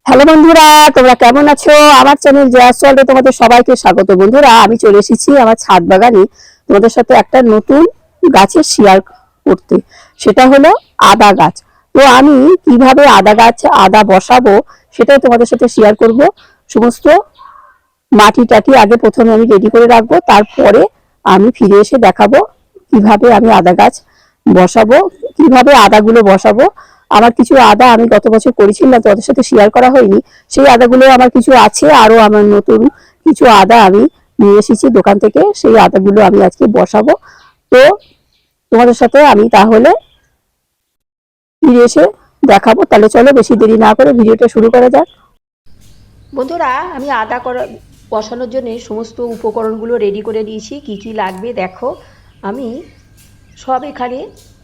Hello বন্ধুরা, তোমরা কেমন আছো? আমার চ্যানেল জয়াস ওয়ার্ল্ডে তোমাদের সবাইকে স্বাগত। বন্ধুরা, আমি চলে এসেছি আমার ছাদ বাগানে তোমাদের সাথে একটা নতুন গাছের শেয়ার করতে। সেটা হলো আদা গাছ। তো আমি কিভাবে আদা বসাবো সেটাই তোমাদের সাথে শেয়ার করব। সমস্ত মাটি টাটি আগে প্রথমে আমি রেডি করে রাখবো, তারপরে আমি ফিরে এসে দেখাবো কিভাবে আমি আদা গাছ বসাবো, কিভাবে আদাগুলো বসাবো। আমার কিছু আদা আমি গত বছর করেছিলাম, তোমাদের সাথে শেয়ার করা হয়নি। সেই আদাগুলো আমার কিছু আছে, আরো আমার নতুন কিছু আদা আমি নিয়ে এসেছি দোকান থেকে। সেই আদাগুলো আমি আজকে বসাবো। তো তোমাদের সাথে আমি তাহলে ফিরে এসে দেখাবো। তাহলে চলো বেশি দেরি না করে ভিডিওটা শুরু করা যাক। বন্ধুরা, আমি আদা বসানোর জন্য সমস্ত উপকরণগুলো রেডি করে নিয়েছি। কি কি লাগবে দেখো। আমি সব এখানে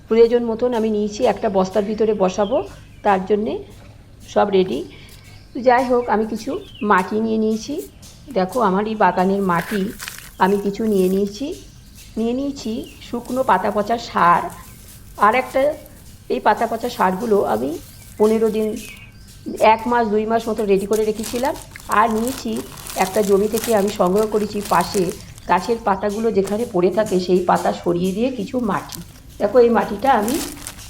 প্রয়োজন মতন আমি নিয়েছি, একটা বস্তার ভিতরে বসাবো, তার জন্যে সব রেডি। যাই হোক, আমি কিছু মাটি নিয়ে নিয়েছি। দেখো, আমার এই বাগানের মাটি আমি কিছু নিয়ে নিয়েছি শুকনো পাতা পচা সার। আর একটা, এই পাতা পচা সারগুলো আমি 15 দিন, 1 মাস 2 মাস মতো রেডি করে রেখেছিলাম। আর নিয়েছি একটা জমি থেকে আমি সংগ্রহ করেছি পাশে গাছের পাতাগুলো যেখানে পড়ে থাকে সেই পাতা সরিয়ে দিয়ে কিছু মাটি। দেখো, এই মাটিটা আমি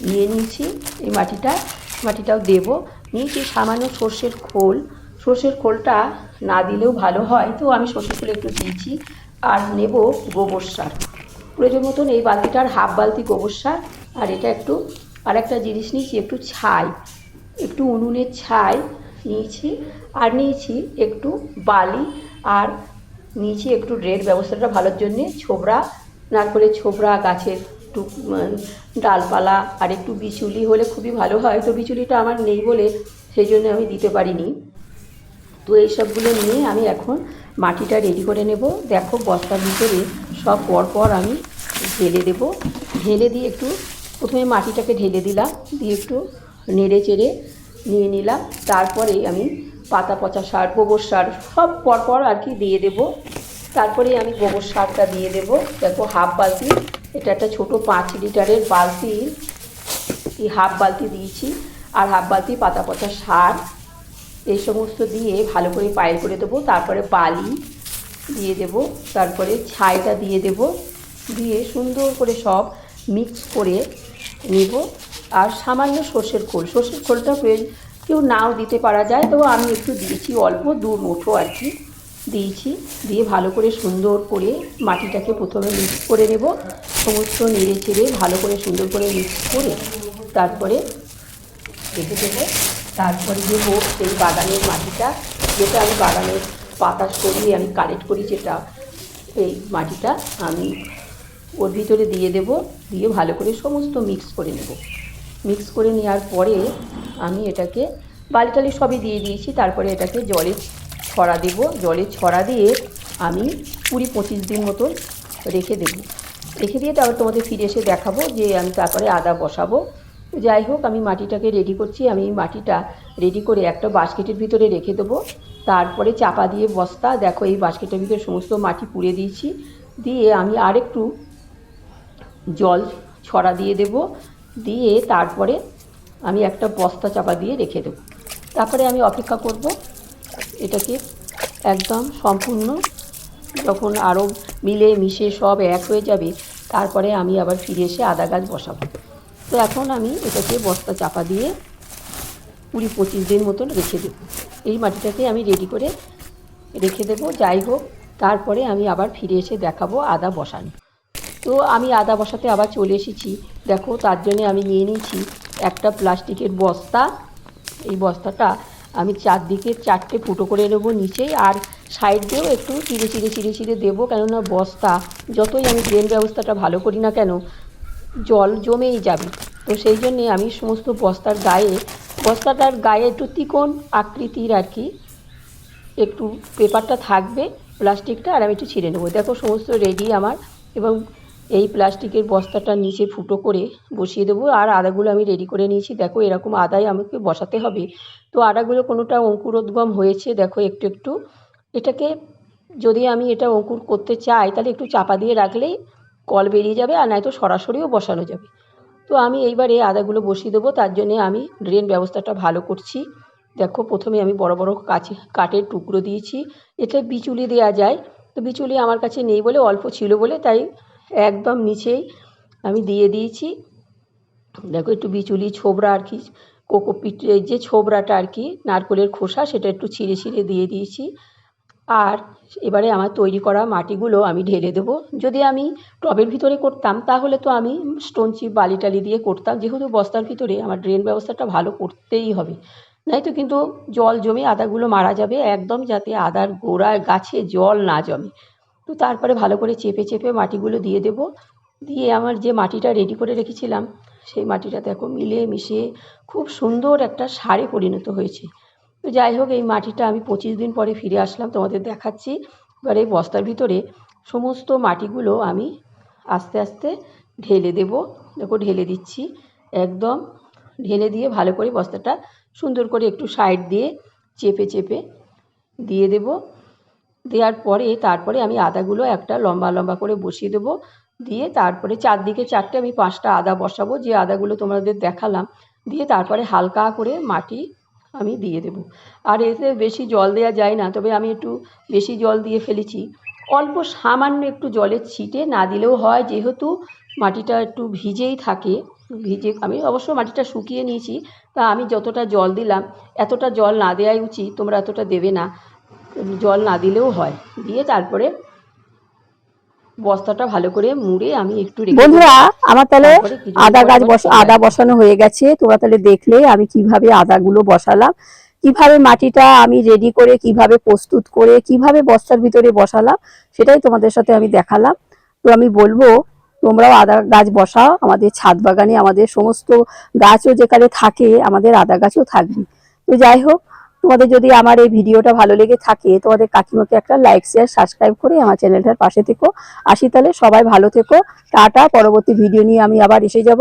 নিয়ে নিয়েছি। এই মাটিটাও দেব। নিয়েছি সামান্য সর্ষের খোলটা না দিলেও ভালো হয়, তো আমি সর্ষের খোল একটু দিয়েছি। আর নেব গোবর সার প্রয়োজন মতন, এই বালতিটার হাফ বালতি গোবর সার। আর এটা একটু, আর একটা জিনিস নিয়েছি, একটু ছাই, একটু উনুনের ছাই নিয়েছি। আর নিয়েছি একটু বালি। আর নিয়েছি একটু ড্রেন ব্যবস্থাটা ভালোর জন্যে ছোবড়া, নারকেলের ছোবড়া, গাছের একটু ডালপালা, আর একটু বিচুলি হলে খুবই ভালো হয়। তো বিচুলিটা আমার নেই বলে সেই জন্য আমি দিতে পারিনি। তো এইসবগুলো নিয়ে আমি এখন মাটিটা রেডি করে নেব। দেখো, বস্তার ভিতরে সব পরপর আমি ঢেলে দেব। ঢেলে দিয়ে একটু, প্রথমে মাটিটাকে ঢেলে দিলাম, দিয়ে একটু নেড়ে চেড়ে নিয়ে নিলাম। তারপরে আমি পাতা পচা সার, গোবর সার সব পরপর আর কি দিয়ে দেব। তারপরে আমি গোবর সারটা দিয়ে দেব। দেখো, হাফ বালতি, এটা একটা ছোটো 5 লিটারের বালতি, এই হাফ বালতি দিয়েছি। আর হাফ বালতি পাতা পচা সার, এই সমস্ত দিয়ে ভালো করে পাইল করে দেবো। তারপরে বালি দিয়ে দেব, তারপরে ছাইটা দিয়ে দেব, দিয়ে সুন্দর করে সব মিক্স করে নেব। আর সামান্য সর্ষের খোলটা কেউ নাও দিতে পারা যায়, তো আমি একটু দিয়েছি, অল্প 2 মুঠো আর কি দিয়েছি। দিয়ে ভালো করে সুন্দর করে মাটিটাকে প্রথমে মিক্স করে নেব। সমস্ত নেড়ে চেড়ে ভালো করে সুন্দর করে মিক্স করে তারপরে রেখে দেবো। তারপরে দেবো সেই বাগানের মাটিটা, যেটা আমি বাগানের পাতা সরিয়ে আমি কালেক্ট করি, যেটা এই মাটিটা আমি ওর ভিতরে দিয়ে দেব। দিয়ে ভালো করে সমস্ত মিক্স করে নেব। মিক্স করে নেওয়ার পরে আমি এটাকে বালি টালি সবই দিয়ে দিয়েছি। তারপরে এটাকে জলে ছড়া দেব। জলে ছড়া দিয়ে আমি 20-25 দিন মতন রেখে দিয়ে তারপর তোমাদের ফিরে এসে দেখাবো যে আমি তারপরে আদা বসাবো। যাই হোক, আমি মাটিটাকে রেডি করছি। আমি মাটিটা রেডি করে একটা বাস্কেটের ভিতরে রেখে দেবো। তারপরে চাপা দিয়ে বস্তা, দেখো এই বাস্কেটের ভিতরে সমস্ত মাটি পুড়ে দিয়েছি। দিয়ে আমি আরেকটু জল ছড়া দিয়ে দেব। দিয়ে তারপরে আমি একটা বস্তা চাপা দিয়ে রেখে দেবো। তারপরে আমি অপেক্ষা করব এটাকে একদম সম্পূর্ণ যখন আরও মিলে মিশে সব এক হয়ে যাবে, তারপরে আমি আবার ফিরে এসে আদা গাছ বসাবো। তো এখন আমি এটাকে বস্তা চাপা দিয়ে 20-25 দিন মতন রেখে দেবো। এই মাটিটাকে আমি রেডি করে রেখে দেবো। যাই হোক, তারপরে আমি আবার ফিরে এসে দেখাবো আদা বসানো। তো আমি আদা বসাতে আবার চলে এসেছি। দেখো, তার জন্যে আমি নিয়ে নিয়েছি একটা প্লাস্টিকের বস্তা। এই বস্তাটা আমি চারদিকে 4টে ফুটো করে নেবো নিচেই, আর সাইড দিয়েও একটু চিড়ে দেবো। কেননা বস্তা যতই আমি ড্রেন ব্যবস্থাটা ভালো করি না কেন, জল জমেই যাবে। তো সেই জন্যে আমি সমস্ত বস্তাটার গায়ে একটু তিকোণ আকৃতির আর কি একটু পেপারটা থাকবে, প্লাস্টিকটা, আর আমি একটু ছিঁড়ে নেবো। দেখো, সমস্ত রেডি আমার। এবং এই প্লাস্টিকের বস্তাটার নিচে ফুটো করে বসিয়ে দেবো। আর আদাগুলো আমি রেডি করে নিয়েছি। দেখো, এরকম আদাই আমাকে বসাতে হবে। তো আদাগুলো কোনোটা অঙ্কুরোদ্গম হয়েছে, দেখো একটু একটু। এটাকে যদি আমি এটা অঙ্কুর করতে চাই, তাহলে একটু চাপা দিয়ে রাখলেই কল বেরিয়ে যাবে, আর নয়তো সরাসরিও বসানো যাবে। তো আমি এইবারে আদাগুলো বসিয়ে দেবো। তার জন্যে আমি ড্রেন ব্যবস্থাটা ভালো করছি। দেখো প্রথমে আমি বড় বড় কাঠের টুকরো দিয়েছি। এতে বিচুলি দেওয়া যায়, তো বিচুলি আমার কাছে নেই বলে, অল্প ছিল বলে, তাই একদম নিচেই আমি দিয়ে দিয়েছি। দেখো একটু বিচুলি ছোবড়া আর কি, কোকোপিটের যে ছোবড়াটা আর কি, নারকেলের খোসা, সেটা একটু ছিঁড়ে ছিঁড়ে দিয়ে দিয়েছি। আর এবারে আমার তৈরি করা মাটিগুলো আমি ঢেলে দেবো। যদি আমি টবের ভিতরে করতাম তাহলে তো আমি স্টোন চিপ বালি টালি দিয়ে করতাম, যেহেতু বস্তার ভিতরে আমার ড্রেন ব্যবস্থাটা ভালো করতেই হবে, নয়তো কিন্তু জল জমে আদাগুলো মারা যাবে। একদম যাতে আদার গোড়ায় গাছে জল না জমে, তো তারপরে ভালো করে চেপে চেপে মাটিগুলো দিয়ে দেবো। দিয়ে আমার যে মাটিটা রেডি করে রেখেছিলাম, সেই মাটিটা দেখো মিলে মিশিয়ে খুব সুন্দর একটা সারে পরিণত হয়েছে। তো যাই হোক, এই মাটিটা আমি 25 দিন পরে ফিরে আসলাম, তোমাদের দেখাচ্ছি। এবার এই বস্তার ভিতরে সমস্ত মাটিগুলো আমি আস্তে আস্তে ঢেলে দেব। দেখো ঢেলে দিচ্ছি, একদম ঢেলে দিয়ে ভালো করে বস্তাটা সুন্দর করে একটু সাইড দিয়ে চেপে চেপে দিয়ে দেব। দেওয়ার পরে তারপরে আমি আদাগুলো একটা লম্বা লম্বা করে বসিয়ে দেবো। দিয়ে তারপরে চারদিকে চারটে আমি 5টা আদা বসাবো, যে আদাগুলো তোমাদের দেখালাম। দিয়ে তারপরে হালকা করে মাটি আমি দিয়ে দেব। আর এতে বেশি জল দেওয়া যায় না, তবে আমি একটু বেশি জল দিয়ে ফেলেছি। অল্প সামান্য একটু জলের ছিটে না দিলেও হয়, যেহেতু মাটিটা একটু ভিজেই থাকে। ভিজে আমি অবশ্য মাটিটা শুকিয়ে নিয়েছি, তা আমি যতটা জল দিলাম এতটা জল না দেওয়াই উচিত, তোমরা এতটা দেবে না, জল না দিলেও হয়। দিয়ে তারপরে বস্তাটা ভালো করে মুড়ে আমি একটু রেখে দেবো। বন্ধুরা, আমার তাহলে তারপরে কিছুদিন আদা পরে গাছ আবার ফিরে আদা আসবো। বসানো হয়ে গেছে। তোমরা তাহলে দেখলে আমি কিভাবে আদাগুলো বসালাম, কিভাবে মাটিটা আমি রেডি করে, কিভাবে প্রস্তুত করে, কিভাবে বস্তার ভিতরে বসালাম, সেটাই তোমাদের সাথে আমি দেখালাম। তো আমি বলবো তোমরাও আদা গাছ বসাও। আমাদের ছাদ বাগানে আমাদের সমস্ত গাছও যেখানে থাকে, আমাদের আদা গাছও থাকবে। তো যাই হোক, তোমাদের যদি আমার এই ভিডিওটা ভালো লেগে থাকে, তোমাদের কাকিমাকে একটা লাইক শেয়ার সাবস্ক্রাইব করে আমার চ্যানেলটার পাশে থেকো। আসি তাহলে, সবাই ভালো থেকো, টাটা। পরবর্তী ভিডিও নিয়ে আমি আবার এসে যাব।